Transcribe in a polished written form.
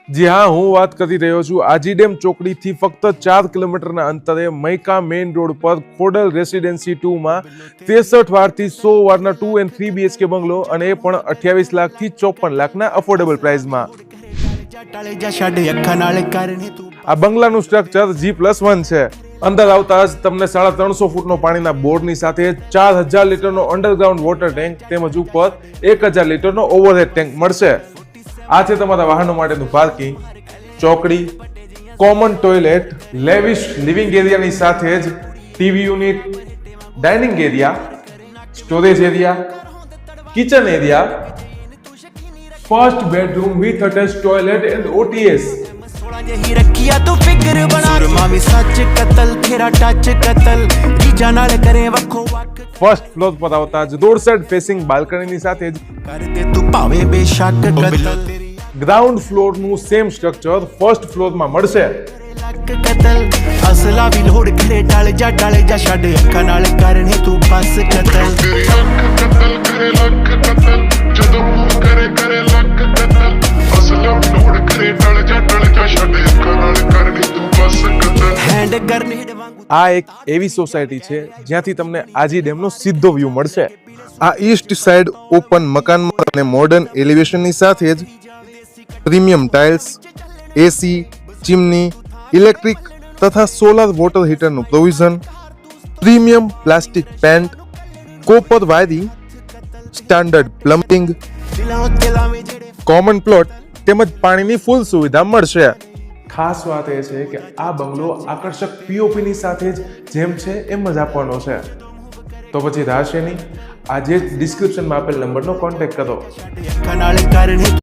જી હા, હું વાત કરી રહ્યો છું આજીડેમ ચોકડીથી ફક્ત 4 કિલોમીટરના અંતરે મૈકા મેઇન રોડ પર ખોડલ રેસિડેન્સી 2 માં 63 વારથી 100 વારના 2 and 3 BHK બંગલો અને એ પણ 28 લાખથી 54 લાખના અફોર્ડેબલ પ્રાઇસમાં। આ બંગલાનું સ્ટ્રક્ચર G+1 છે। અંદર આવતા જ તમને 350 ફૂટનો પાણીના બોરની સાથે 4000 લીટરનો અંડરગ્રાઉન્ડ વોટર ટેન્ક તેમજ ઉપર 1000 લીટરનો ઓવરહેડ ટેન્ક મળશે। આ છે તમારા વાહનો માટેનું પાર્કિંગ, ચોકડી, કોમન ટોયલેટ, લેવિશ લિવિંગ એરિયાની સાથે જ TV unit, dining area, storage area, kitchen area, first bedroom with attach toilet and OTS। First floor પર આવતા જ રોડ સાઇડ ફેસિંગ બાલ્કનીની સાથે જ ગ્રાઉન્ડ ફ્લોરનું સેમ સ્ટ્રક્ચર ફર્સ્ટ ફ્લોરમાં મળશે। આ એક એવી સોસાયટી છે જ્યાંથી તમને આજીડેમનો સીધો વ્યૂ મળશે। આ ઈસ્ટ સાઇડ ઓપન મકાનમાં અને મોડર્ન એલિવેશનની સાથે જ premium tiles, AC, chimney, electric તથા સોલાર વોટર હીટરનું provision, premium plastic paint, copper wiring, standard plumbing, common plot તેમજ પાણીની ફૂલ સુવિધા મળશે। ખાસ વાત એ છે કે આ બંગલો આકર્ષક પીઓપીની સાથે જ જેમ છે એમ જ આપવાનો છે। તો પછી રાશેની આજે ડિસ્ક્રિપ્શનમાં આપેલ નંબરનો કોન્ટેક્ટ કરો।